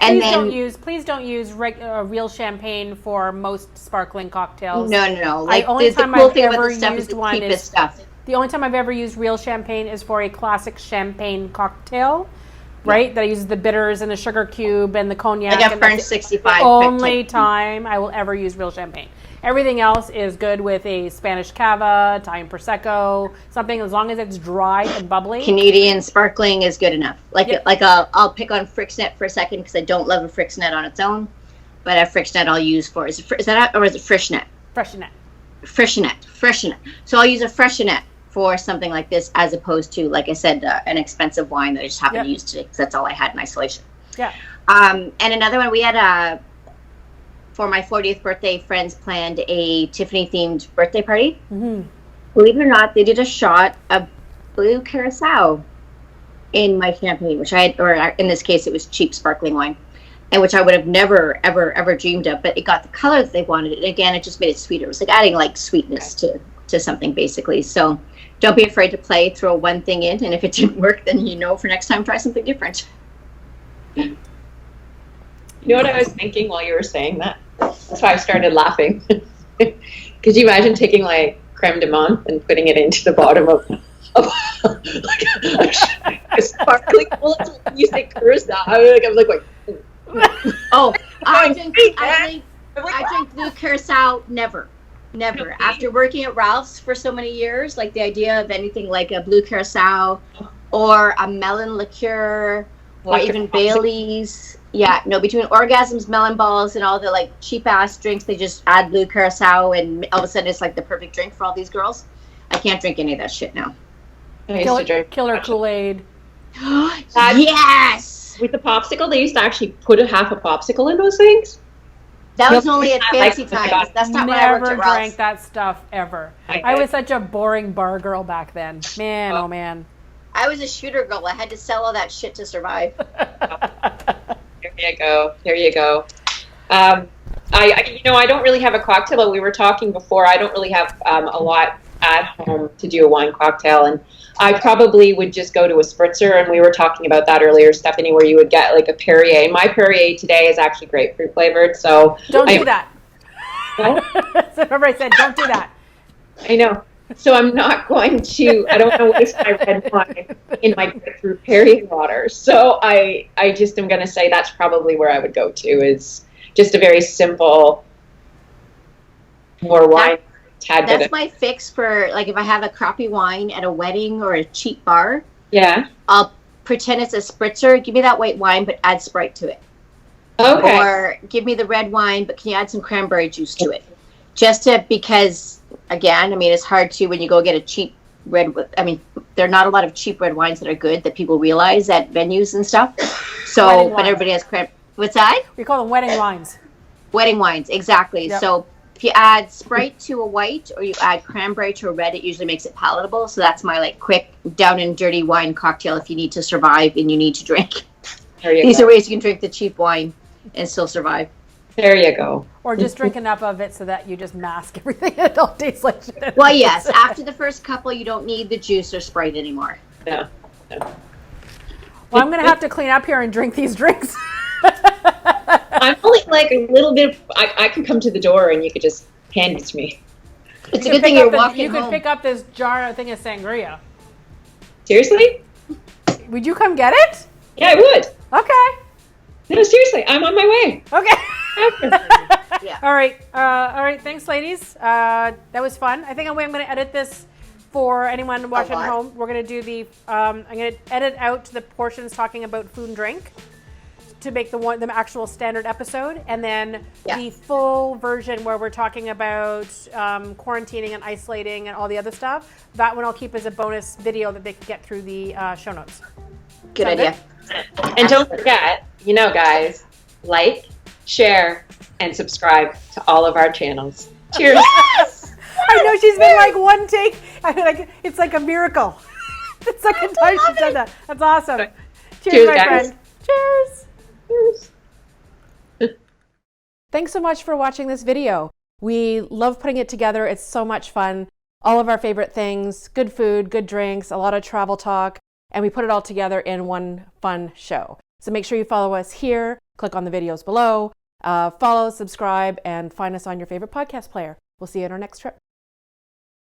please don't use real champagne for most sparkling cocktails. No. The only time I've ever used real champagne is for a classic champagne cocktail, right? That uses the bitters and the sugar cube and the cognac. Like a French 65. Only time I will ever use real champagne. Everything else is good with a Spanish cava, Italian prosecco, something as long as it's dry and bubbly. Canadian sparkling is good enough. I'll pick on Frixnet for a second because I don't love a Frixnet on its own, but a Frixnet I'll use for is that or is it Freshnet? Freshenet. So I'll use a Freshenet for something like this as opposed to, like I said, an expensive wine that I just happened to use today because that's all I had in isolation. Yeah. And another one we had for my 40th birthday, friends planned a Tiffany-themed birthday party. Mm-hmm. Believe it or not, they did a shot of blue curacao in my champagne, or in this case, it was cheap sparkling wine, and which I would have never, ever, ever dreamed of. But it got the color that they wanted, and again, it just made it sweeter. It was like adding sweetness to something, basically. So don't be afraid to throw one thing in, and if it didn't work, then for next time, try something different. You know what I was thinking while you were saying that? That's why I started laughing. Could you imagine taking like creme de menthe and putting it into the bottom of like a sparkling full of you say curacao? I was like, oh, I drink blue curacao. Never. After working at Ralph's for so many years, like the idea of anything like a blue curacao or a melon liqueur or even Bailey's. Yeah, no, between orgasms, melon balls, and all the like cheap ass drinks, they just add blue curacao, and all of a sudden it's like the perfect drink for all these girls. I can't drink any of that shit now. I used to drink Killer Kool-Aid. Yes! With the popsicle, they used to actually put a half a popsicle in those things. That was only at fancy times. That's not when I worked at Ralph's. Never drank that stuff ever. I was such a boring bar girl back then. Man, oh man. I was a shooter girl. I had to sell all that shit to survive. There you go. I don't really have a cocktail, but we were talking before. I don't really have a lot at home to do a wine cocktail, and I probably would just go to a spritzer. And we were talking about that earlier, Stephanie, where you would get like a Perrier. My Perrier today is actually grapefruit flavored, so don't do that. So remember, I said don't do that. I know. So I'm not going to. I don't want to waste my red wine in my grapefruit Perrier water. So I just am going to say that's probably where I would go to, is just a very simple, more wine. That's my fix for, like, if I have a crappy wine at a wedding or a cheap bar. Yeah. I'll pretend it's a spritzer. Give me that white wine, but add Sprite to it. Okay. Or give me the red wine, but can you add some cranberry juice to it? Because, again, I mean, it's hard to, when you go get a cheap red, I mean, there are not a lot of cheap red wines that are good that people realize at venues and stuff. So, but everybody has what's that? We call them wedding wines. Wedding wines, exactly. Yep. So, if you add Sprite to a white or you add cranberry to a red, it usually makes it palatable. So that's my like quick down and dirty wine cocktail if you need to survive and you need to drink. These are ways you can drink the cheap wine and still survive. There you go. Or just drink enough of it so that you just mask everything and it all tastes like shit. Well, yes. After the first couple, you don't need the juice or Sprite anymore. No. Well, I'm going to have to clean up here and drink these drinks. I'm only like a little bit. I can come to the door and you could just hand it to me. It's a good thing you're walking You could home. pick up this thing of Sangria. Seriously? Would you come get it? Yeah, I would. Okay. No, seriously, I'm on my way. Okay. Yeah. All right. Thanks, ladies. That was fun. I think I'm going to edit this for anyone watching at home. We're going to do I'm going to edit out the portions talking about food and drink to make the actual standard episode, and then the full version where we're talking about quarantining and isolating and all the other stuff. That one I'll keep as a bonus video that they can get through the show notes. Good idea. And don't forget, guys, like, share, and subscribe to all of our channels. Cheers. Yes! I know she's been like one take. It's like a miracle. The second time she's done that. That's awesome. Cheers, my guys. friend. Cheers. Thanks so much for watching this video. We love putting it together. It's so much fun. All of our favorite things, good food, good drinks, a lot of travel talk, and we put it all together in one fun show. So make sure you follow us here, click on the videos below, follow, subscribe, and find us on your favorite podcast player. We'll see you at our next trip.